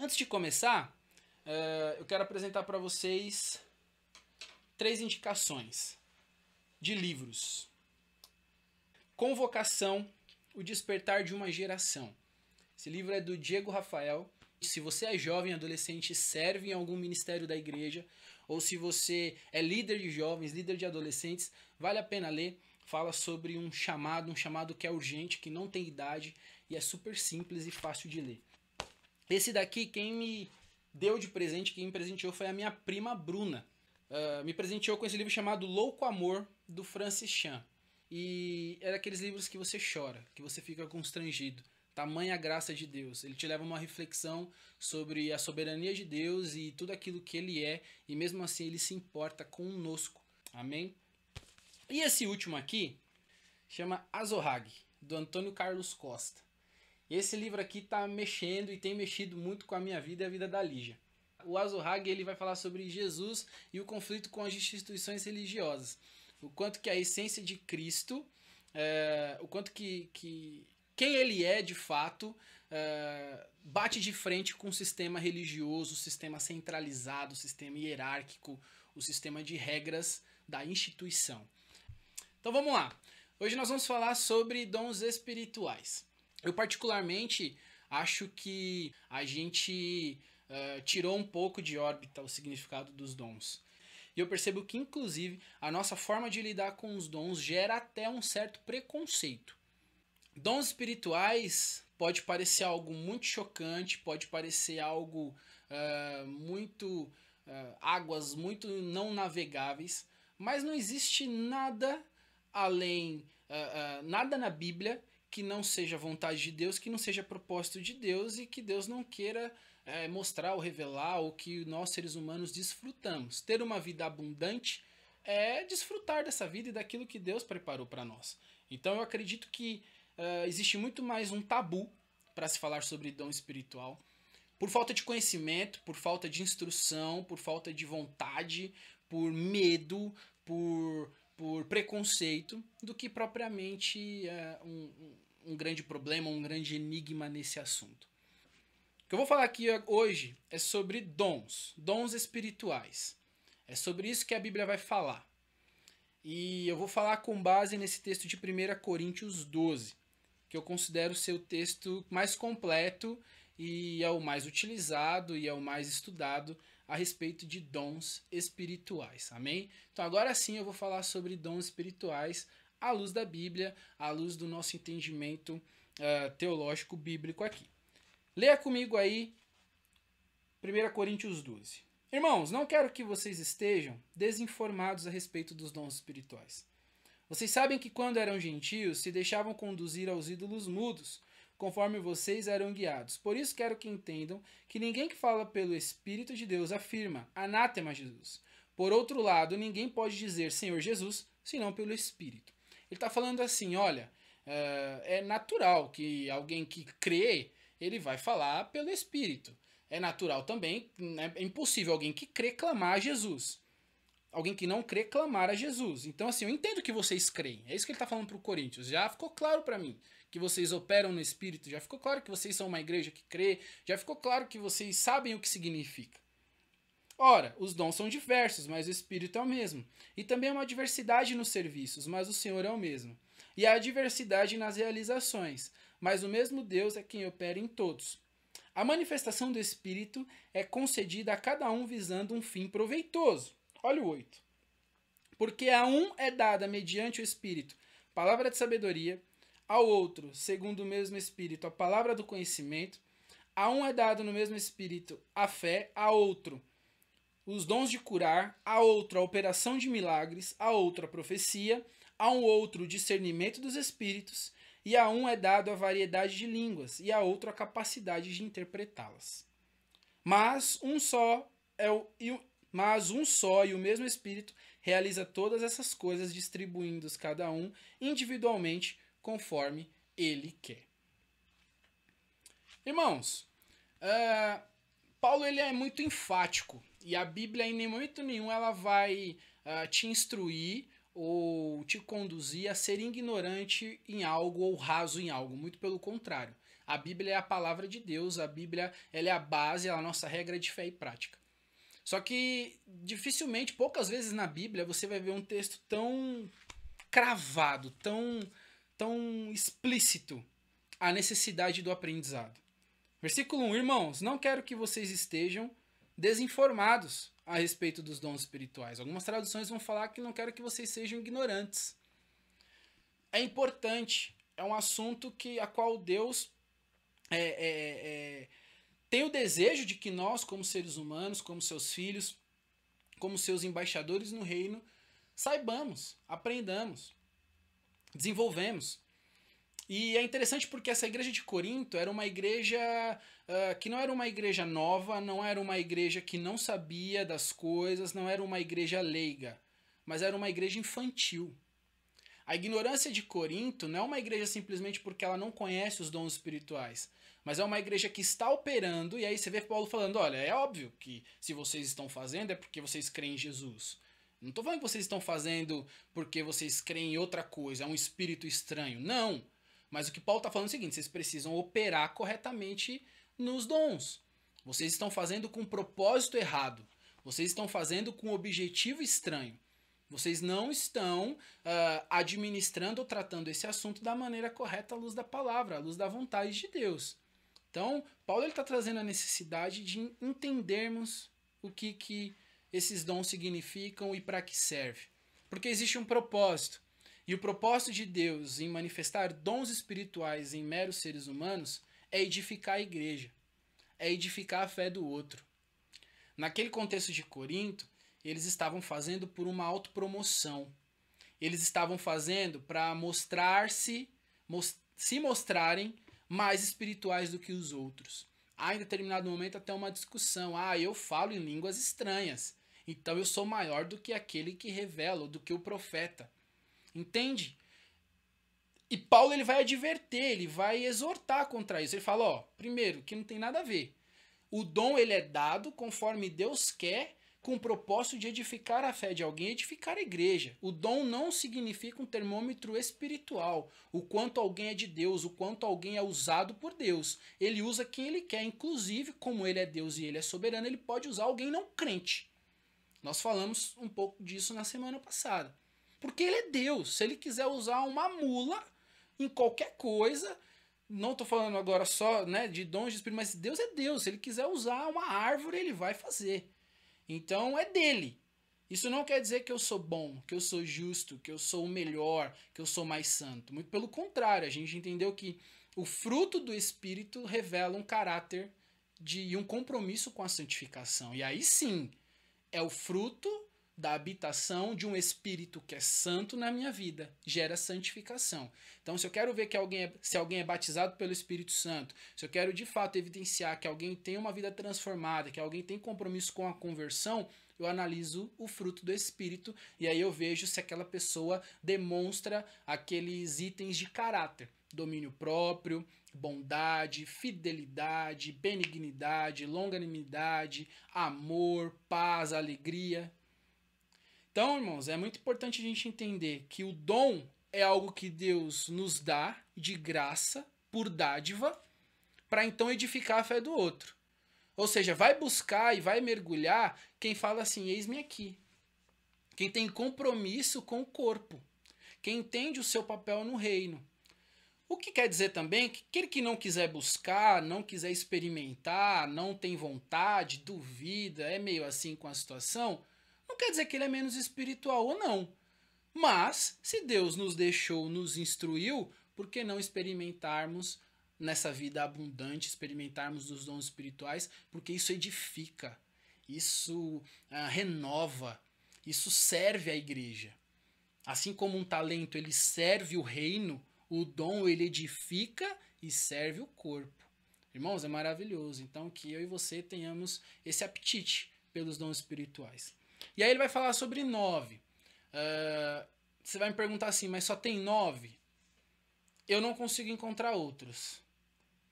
Antes de começar, eu quero apresentar para vocês 3 indicações de livros. Convocação, O Despertar de uma Geração. Esse livro é do Diego Rafael. Se você é jovem, adolescente, serve em algum ministério da igreja, ou se você é líder de jovens, líder de adolescentes, vale a pena ler. Fala sobre um chamado que é urgente, que não tem idade e é super simples e fácil de ler. Esse daqui, quem me deu de presente, quem me presenteou foi a minha prima Bruna. Me presenteou com esse livro chamado Louco Amor, do Francis Chan. E é daqueles livros que você chora, que você fica constrangido. Tamanha graça de Deus. Ele te leva a uma reflexão sobre a soberania de Deus e tudo aquilo que Ele é. E mesmo assim Ele se importa conosco. Amém? E esse último aqui chama Azorrague, do Antônio Carlos Costa. E esse livro aqui está mexendo e tem mexido muito com a minha vida e a vida da Lígia. O Azorrague ele vai falar sobre Jesus e o conflito com as instituições religiosas. O quanto que a essência de Cristo, o quanto que quem ele é de fato, bate de frente com o sistema religioso, o sistema centralizado, o sistema hierárquico, o sistema de regras da instituição. Então vamos lá. Hoje nós vamos falar sobre dons espirituais. Eu particularmente acho que a gente tirou um pouco de órbita o significado dos dons. E eu percebo que, inclusive, a nossa forma de lidar com os dons gera até um certo preconceito. Dons espirituais pode parecer algo muito chocante, pode parecer algo muito águas muito não navegáveis, mas não existe nada além, nada na Bíblia que não seja vontade de Deus, que não seja propósito de Deus e que Deus não queira mostrar ou revelar o que nós seres humanos desfrutamos. Ter uma vida abundante é desfrutar dessa vida e daquilo que Deus preparou para nós. Então eu acredito que existe muito mais um tabu para se falar sobre dom espiritual, por falta de conhecimento, por falta de instrução, por falta de vontade, por medo, por preconceito, do que propriamente um grande problema, um grande enigma nesse assunto. O que eu vou falar aqui hoje é sobre dons espirituais. É sobre isso que a Bíblia vai falar. E eu vou falar com base nesse texto de 1 Coríntios 12, que eu considero ser o texto mais completo e é o mais utilizado e é o mais estudado a respeito de dons espirituais, amém? Então agora sim eu vou falar sobre dons espirituais à luz da Bíblia, à luz do nosso entendimento teológico bíblico aqui. Leia comigo aí 1 Coríntios 12. Irmãos, não quero que vocês estejam desinformados a respeito dos dons espirituais. Vocês sabem que quando eram gentios se deixavam conduzir aos ídolos mudos, conforme vocês eram guiados. Por isso quero que entendam que ninguém que fala pelo Espírito de Deus afirma anátema Jesus. Por outro lado, ninguém pode dizer Senhor Jesus, senão pelo Espírito. Ele está falando assim, olha, é natural que alguém que crê, ele vai falar pelo Espírito. É natural também, é impossível alguém que crê clamar a Jesus. Alguém que não crê clamar a Jesus. Então, assim, eu entendo que vocês creem. É isso que ele está falando para o Coríntios. Já ficou claro para mim que vocês operam no Espírito. Já ficou claro que vocês são uma igreja que crê. Já ficou claro que vocês sabem o que significa. Ora, os dons são diversos, mas o Espírito é o mesmo. E também há uma diversidade nos serviços, mas o Senhor é o mesmo. E há diversidade nas realizações, mas o mesmo Deus é quem opera em todos. A manifestação do Espírito é concedida a cada um visando um fim proveitoso. Olha o 8. Porque a um é dada mediante o Espírito palavra de sabedoria, ao outro, segundo o mesmo Espírito, a palavra do conhecimento, a um é dado no mesmo Espírito a fé, a outro os dons de curar, a outro a operação de milagres, a outro a profecia, a um outro o discernimento dos espíritos, e a um é dado a variedade de línguas, e a outro a capacidade de interpretá-las. Mas um só e o mesmo Espírito realiza todas essas coisas, distribuindo-as cada um individualmente conforme ele quer. Irmãos, Paulo ele é muito enfático e a Bíblia em momento nenhum ela vai te instruir ou te conduzir a ser ignorante em algo ou raso em algo. Muito pelo contrário. A Bíblia é a palavra de Deus, a Bíblia ela é a base, ela é a nossa regra de fé e prática. Só que dificilmente, poucas vezes na Bíblia, você vai ver um texto tão cravado, tão explícito a necessidade do aprendizado. Versículo 1, irmãos, não quero que vocês estejam desinformados a respeito dos dons espirituais. Algumas traduções vão falar que não quero que vocês sejam ignorantes. É importante, é um assunto a qual Deus tem o desejo de que nós, como seres humanos, como seus filhos, como seus embaixadores no reino, saibamos, aprendamos, desenvolvemos. E é interessante porque essa igreja de Corinto era uma igreja que não era uma igreja nova, não era uma igreja que não sabia das coisas, não era uma igreja leiga, mas era uma igreja infantil. A ignorância de Corinto não é uma igreja simplesmente porque ela não conhece os dons espirituais, mas é uma igreja que está operando, e aí você vê Paulo falando, olha, é óbvio que se vocês estão fazendo é porque vocês creem em Jesus. Não estou falando que vocês estão fazendo porque vocês creem em outra coisa, é um espírito estranho. Não. Mas o que Paulo está falando é o seguinte, vocês precisam operar corretamente nos dons. Vocês estão fazendo com propósito errado. Vocês estão fazendo com objetivo estranho. Vocês não estão administrando ou tratando esse assunto da maneira correta à luz da palavra, à luz da vontade de Deus. Então, Paulo está trazendo a necessidade de entendermos o que esses dons significam e para que serve. Porque existe um propósito. E o propósito de Deus em manifestar dons espirituais em meros seres humanos é edificar a igreja. É edificar a fé do outro. Naquele contexto de Corinto, eles estavam fazendo por uma autopromoção. Eles estavam fazendo para se mostrarem mais espirituais do que os outros. Há em determinado momento até uma discussão. Eu falo em línguas estranhas. Então eu sou maior do que aquele que revela, do que o profeta. Entende? E Paulo ele vai adverter, ele vai exortar contra isso. Ele fala, primeiro, que não tem nada a ver. O dom ele é dado conforme Deus quer, com o propósito de edificar a fé de alguém, edificar a igreja. O dom não significa um termômetro espiritual, o quanto alguém é de Deus, o quanto alguém é usado por Deus. Ele usa quem ele quer, inclusive, como ele é Deus e ele é soberano, ele pode usar alguém não crente. Nós falamos um pouco disso na semana passada. Porque ele é Deus. Se ele quiser usar uma mula em qualquer coisa, não estou falando agora só de dons de espírito, mas Deus é Deus. Se ele quiser usar uma árvore, ele vai fazer. Então é dele. Isso não quer dizer que eu sou bom, que eu sou justo, que eu sou o melhor, que eu sou mais santo. Muito pelo contrário, a gente entendeu que o fruto do Espírito revela um caráter e um compromisso com a santificação. E aí sim, é o fruto da habitação de um Espírito que é santo na minha vida, gera santificação. Então, se eu quero ver se alguém é batizado pelo Espírito Santo, se eu quero de fato evidenciar que alguém tem uma vida transformada, que alguém tem compromisso com a conversão, eu analiso o fruto do Espírito e aí eu vejo se aquela pessoa demonstra aqueles itens de caráter, domínio próprio, bondade, fidelidade, benignidade, longanimidade, amor, paz, alegria. Então, irmãos, é muito importante a gente entender que o dom é algo que Deus nos dá de graça, por dádiva, para então edificar a fé do outro. Ou seja, vai buscar e vai mergulhar quem fala assim, eis-me aqui. Quem tem compromisso com o corpo. Quem entende o seu papel no reino. O que quer dizer também que aquele que não quiser buscar, não quiser experimentar, não tem vontade, duvida, é meio assim com a situação, não quer dizer que ele é menos espiritual ou não. Mas, se Deus nos deixou, nos instruiu, por que não experimentarmos nessa vida abundante, experimentarmos dos dons espirituais? Porque isso edifica, isso renova, isso serve à igreja. Assim como um talento ele serve o reino, o dom ele edifica e serve o corpo. Irmãos, é maravilhoso. Então que eu e você tenhamos esse apetite pelos dons espirituais. E aí ele vai falar sobre 9. Você vai me perguntar assim, mas só tem 9? Eu não consigo encontrar outros.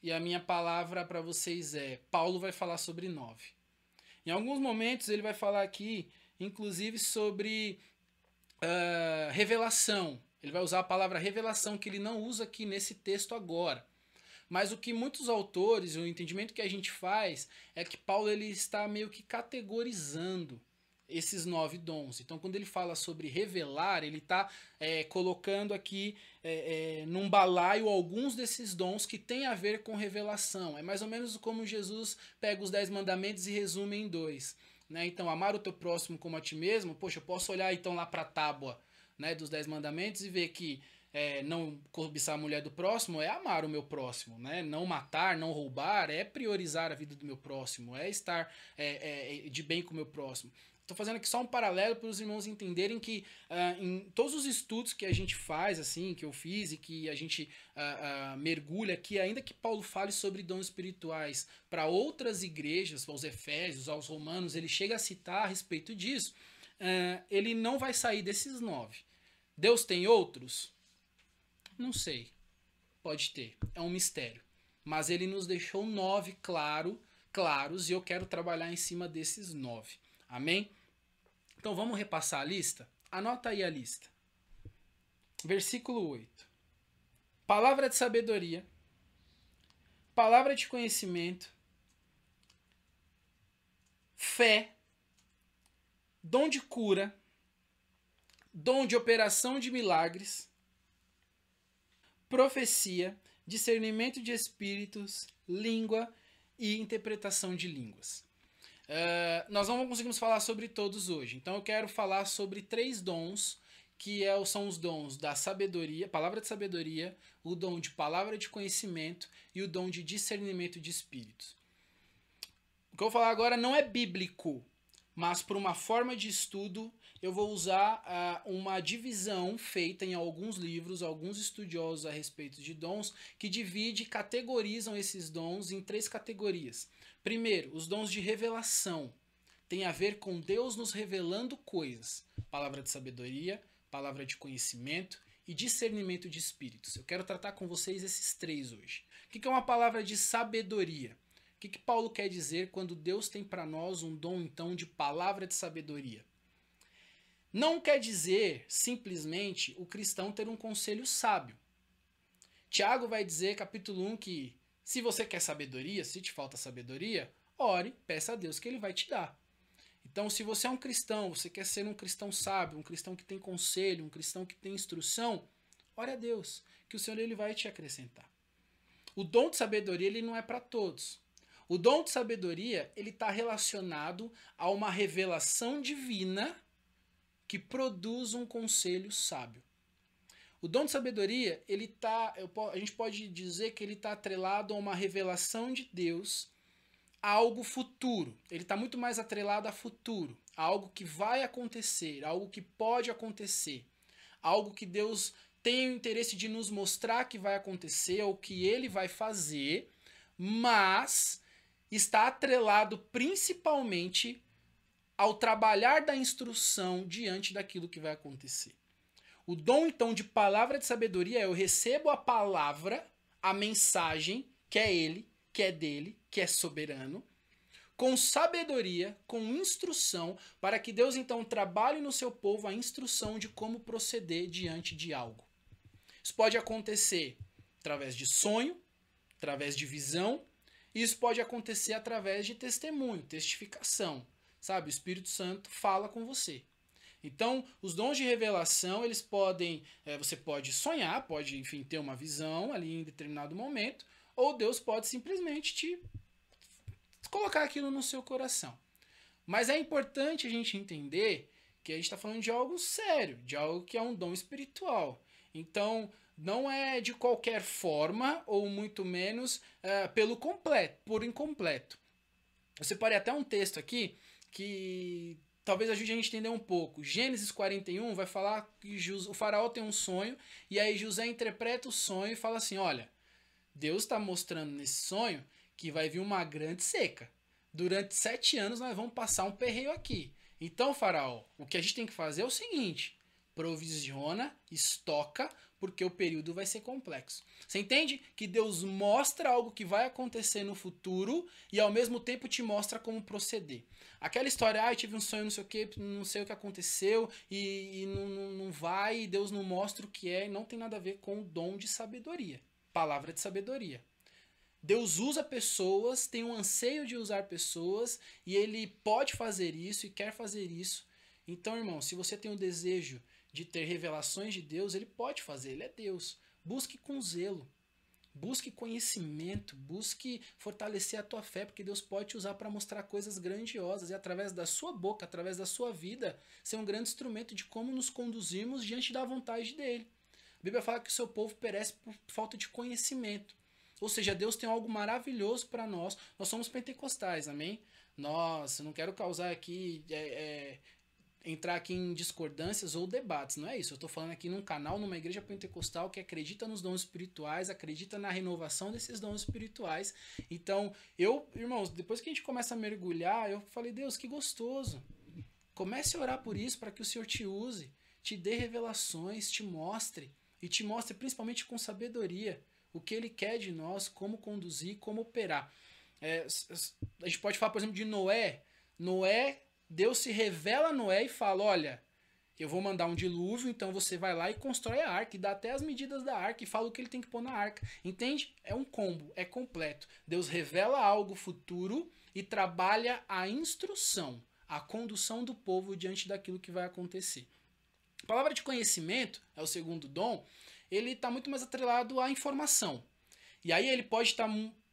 E a minha palavra para vocês é, Paulo vai falar sobre 9. Em alguns momentos ele vai falar aqui, inclusive sobre revelação. Ele vai usar a palavra revelação, que ele não usa aqui nesse texto agora. Mas o que muitos autores, o entendimento que a gente faz, é que Paulo ele está meio que categorizando esses 9 dons. Então, quando ele fala sobre revelar, ele está colocando aqui num balaio alguns desses dons que tem a ver com revelação. É mais ou menos como Jesus pega os 10 mandamentos e resume em 2. Né? Então, amar o teu próximo como a ti mesmo, poxa, eu posso olhar então lá para a tábua, né, dos 10 mandamentos e ver que não cobiçar a mulher do próximo é amar o meu próximo, né? Não matar, não roubar é priorizar a vida do meu próximo, é estar de bem com o meu próximo. Estou fazendo aqui só um paralelo para os irmãos entenderem que em todos os estudos que a gente faz, assim, que eu fiz e que a gente mergulha aqui, ainda que Paulo fale sobre dons espirituais para outras igrejas, aos Efésios, aos Romanos, ele chega a citar a respeito disso, ele não vai sair desses 9. Deus tem outros? Não sei. Pode ter. É um mistério. Mas ele nos deixou 9 claros e eu quero trabalhar em cima desses 9. Amém? Então vamos repassar a lista? Anota aí a lista. Versículo 8. Palavra de sabedoria, palavra de conhecimento, fé, dom de cura, dom de operação de milagres, profecia, discernimento de espíritos, língua e interpretação de línguas. Nós não conseguimos falar sobre todos hoje, então eu quero falar sobre 3 dons, que são os dons da sabedoria, palavra de sabedoria, o dom de palavra de conhecimento e o dom de discernimento de espíritos. O que eu vou falar agora não é bíblico, mas por uma forma de estudo eu vou usar uma divisão feita em alguns livros, alguns estudiosos a respeito de dons, que categorizam esses dons em 3 categorias. Primeiro, os dons de revelação. Tem a ver com Deus nos revelando coisas. Palavra de sabedoria, palavra de conhecimento e discernimento de espíritos. Eu quero tratar com vocês esses 3 hoje. O que é uma palavra de sabedoria? O que Paulo quer dizer quando Deus tem para nós um dom, então, de palavra de sabedoria? Não quer dizer, simplesmente, o cristão ter um conselho sábio. Tiago vai dizer, capítulo 1, que se você quer sabedoria, se te falta sabedoria, ore, peça a Deus que ele vai te dar. Então, se você é um cristão, você quer ser um cristão sábio, um cristão que tem conselho, um cristão que tem instrução, ore a Deus, que o Senhor ele vai te acrescentar. O dom de sabedoria ele não é para todos. O dom de sabedoria ele está relacionado a uma revelação divina que produz um conselho sábio. O dom de sabedoria, a gente pode dizer que ele está atrelado a uma revelação de Deus, a algo futuro. Ele está muito mais atrelado a futuro, a algo que vai acontecer, a algo que pode acontecer, algo que Deus tem o interesse de nos mostrar que vai acontecer, ou que ele vai fazer, mas está atrelado principalmente ao trabalhar da instrução diante daquilo que vai acontecer. O dom, então, de palavra de sabedoria é eu recebo a palavra, a mensagem, que é ele, que é dele, que é soberano, com sabedoria, com instrução, para que Deus, então, trabalhe no seu povo a instrução de como proceder diante de algo. Isso pode acontecer através de sonho, através de visão, e isso pode acontecer através de testemunho, testificação. Sabe, o Espírito Santo fala com você. Então, os dons de revelação, eles podem, você pode sonhar, pode, enfim, ter uma visão ali em determinado momento, ou Deus pode simplesmente te colocar aquilo no seu coração. Mas é importante a gente entender que a gente está falando de algo sério, de algo que é um dom espiritual. Então, não é de qualquer forma, ou muito menos por incompleto. Eu separei até um texto aqui que talvez ajude a gente a entender um pouco. Gênesis 41 vai falar que o faraó tem um sonho, e aí José interpreta o sonho e fala assim, olha, Deus está mostrando nesse sonho que vai vir uma grande seca. Durante 7 anos nós vamos passar um perreio aqui. Então, faraó, o que a gente tem que fazer é o seguinte, provisiona, estoca, porque o período vai ser complexo. Você entende que Deus mostra algo que vai acontecer no futuro e ao mesmo tempo te mostra como proceder. Aquela história, eu tive um sonho, não sei o que aconteceu e não vai, e Deus não mostra o que é, não tem nada a ver com o dom de sabedoria, palavra de sabedoria. Deus usa pessoas, tem um anseio de usar pessoas, e ele pode fazer isso e quer fazer isso. Então, irmão, se você tem o desejo de ter revelações de Deus, ele pode fazer, ele é Deus. Busque com zelo. Busque conhecimento, busque fortalecer a tua fé, porque Deus pode te usar para mostrar coisas grandiosas e através da sua boca, através da sua vida, ser um grande instrumento de como nos conduzirmos diante da vontade dele. A Bíblia fala que o seu povo perece por falta de conhecimento. Ou seja, Deus tem algo maravilhoso para nós. Nós somos pentecostais, amém? Nossa, não quero causar aqui entrar aqui em discordâncias ou debates, não é isso. Eu estou falando aqui num canal, numa igreja pentecostal que acredita nos dons espirituais, acredita na renovação desses dons espirituais. Então, irmãos, depois que a gente começa a mergulhar, eu falei, Deus, que gostoso. Comece a orar por isso, para que o Senhor te use, te dê revelações, te mostre, e te mostre principalmente com sabedoria o que Ele quer de nós, como conduzir, como operar. A gente pode falar, por exemplo, de Noé. Deus se revela a Noé e fala, olha, eu vou mandar um dilúvio, então você vai lá e constrói a arca, e dá até as medidas da arca, e fala o que ele tem que pôr na arca. Entende? É um combo, é completo. Deus revela algo futuro e trabalha a instrução, a condução do povo diante daquilo que vai acontecer. A palavra de conhecimento, é o segundo dom, ele está muito mais atrelado à informação. E aí ele pode estar...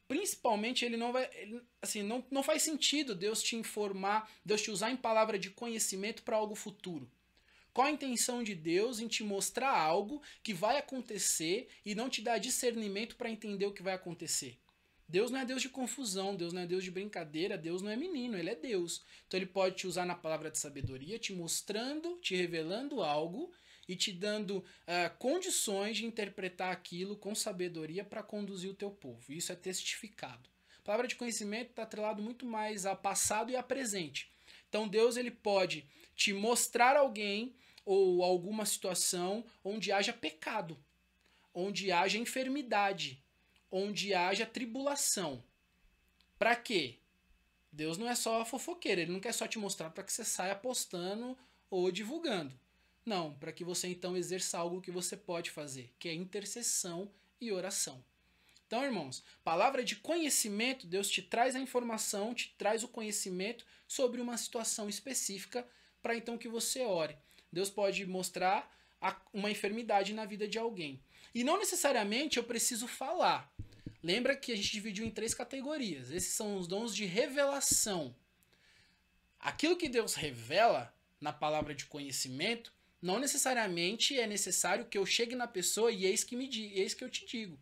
Principalmente, ele não vai. Assim, não faz sentido Deus te informar, Deus te usar em palavra de conhecimento para algo futuro. Qual a intenção de Deus em te mostrar algo que vai acontecer e não te dar discernimento para entender o que vai acontecer? Deus não é Deus de confusão, Deus não é Deus de brincadeira, Deus não é menino, Ele é Deus. Então ele pode te usar na palavra de sabedoria, te mostrando, te revelando algo e te dando condições de interpretar aquilo com sabedoria para conduzir o teu povo. Isso é testificado. A palavra de conhecimento está atrelado muito mais ao passado e ao presente. Então Deus ele pode te mostrar alguém ou alguma situação onde haja pecado, onde haja enfermidade, onde haja tribulação. Para quê? Deus não é só fofoqueiro, Ele não quer só te mostrar para que você saia postando ou divulgando. Não, para que você então exerça algo que você pode fazer, que é intercessão e oração. Então, irmãos, palavra de conhecimento, Deus te traz a informação, te traz o conhecimento sobre uma situação específica para então que você ore. Deus pode mostrar uma enfermidade na vida de alguém. E não necessariamente eu preciso falar. Lembra que a gente dividiu em 3 categorias. Esses são os dons de revelação. Aquilo que Deus revela na palavra de conhecimento, não necessariamente é necessário que eu chegue na pessoa e eis que eu te digo.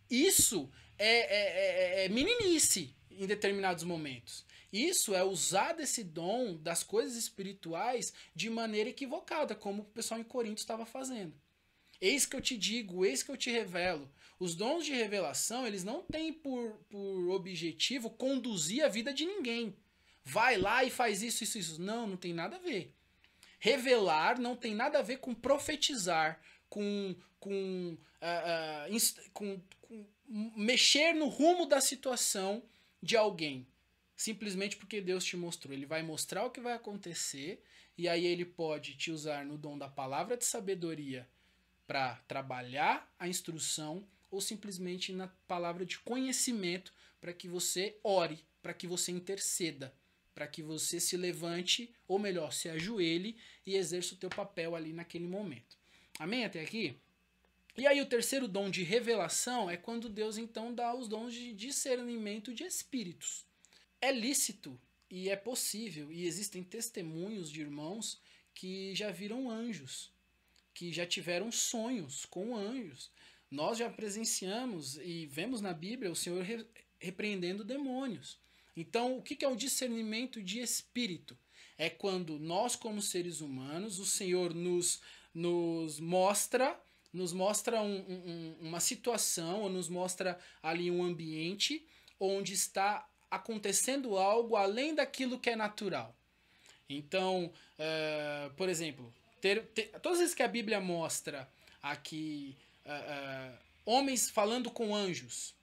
Isso é meninice em determinados momentos. Isso é usar desse dom das coisas espirituais de maneira equivocada, como o pessoal em Corinto estava fazendo. Eis que eu te digo, eis que eu te revelo. Os dons de revelação, eles não têm por objetivo conduzir a vida de ninguém. Vai lá e faz isso, isso, isso. Não, não tem nada a ver. Revelar não tem nada a ver com profetizar, com mexer no rumo da situação de alguém. Simplesmente porque Deus te mostrou. Ele vai mostrar o que vai acontecer e aí ele pode te usar no dom da palavra de sabedoria para trabalhar a instrução ou simplesmente na palavra de conhecimento para que você ore, para que você interceda, para que você se levante, ou melhor, se ajoelhe e exerça o teu papel ali naquele momento. Amém até aqui? E aí o terceiro dom de revelação é quando Deus então dá os dons de discernimento de espíritos. É lícito e é possível, e existem testemunhos de irmãos que já viram anjos, que já tiveram sonhos com anjos. Nós já presenciamos e vemos na Bíblia o Senhor repreendendo demônios. Então, o que é o discernimento de espírito? É quando nós, como seres humanos, o Senhor nos mostra uma situação, ou nos mostra ali um ambiente onde está acontecendo algo além daquilo que é natural. Então, por exemplo, todas as vezes que a Bíblia mostra aqui homens falando com anjos,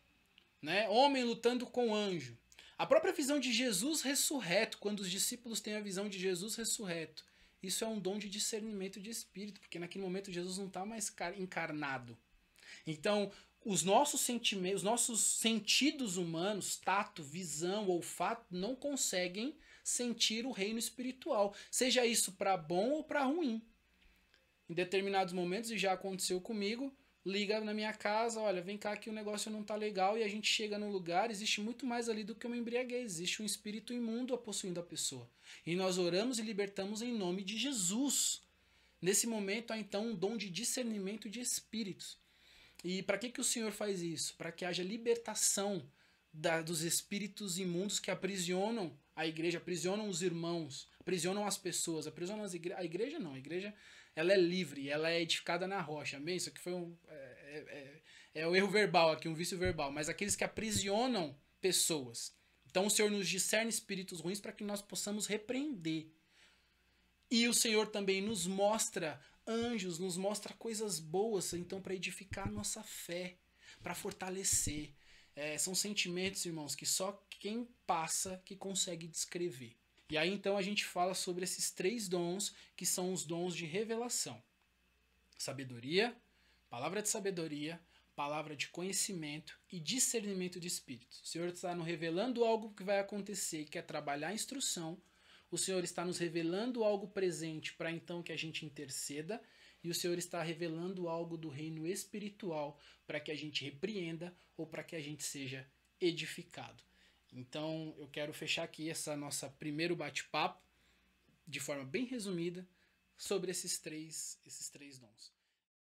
né? Homem lutando com anjo, a própria visão de Jesus ressurreto, quando os discípulos têm a visão de Jesus ressurreto, isso é um dom de discernimento de espírito, porque naquele momento Jesus não está mais encarnado. Então, os nossos sentimentos, os nossos sentidos humanos, tato, visão, olfato, não conseguem sentir o reino espiritual, seja isso para bom ou para ruim. Em determinados momentos, e já aconteceu comigo, liga na minha casa, olha, vem cá que o negócio não tá legal, e a gente chega no lugar, existe muito mais ali do que uma embriaguez, existe um espírito imundo possuindo a pessoa. E nós oramos e libertamos em nome de Jesus. Nesse momento há então um dom de discernimento de espíritos. E para que o Senhor faz isso? Para que haja libertação dos espíritos imundos que aprisionam a igreja, aprisionam os irmãos, aprisionam as pessoas, aprisionam a igreja não, a igreja ela é livre, ela é edificada na rocha, amém? Isso aqui foi é um erro verbal aqui, um vício verbal, mas aqueles que aprisionam pessoas. Então o Senhor nos discerne espíritos ruins para que nós possamos repreender. E o Senhor também nos mostra anjos, nos mostra coisas boas, então para edificar a nossa fé, para fortalecer. São sentimentos, irmãos, que só quem passa que consegue descrever. E aí então a gente fala sobre esses 3 dons, que são os dons de revelação. Sabedoria, palavra de sabedoria, palavra de conhecimento e discernimento de espíritos. O Senhor está nos revelando algo que vai acontecer, que é trabalhar a instrução. O Senhor está nos revelando algo presente para então que a gente interceda. E o Senhor está revelando algo do reino espiritual para que a gente repreenda ou para que a gente seja edificado. Então eu quero fechar aqui essa nossa primeiro bate-papo de forma bem resumida sobre esses três dons.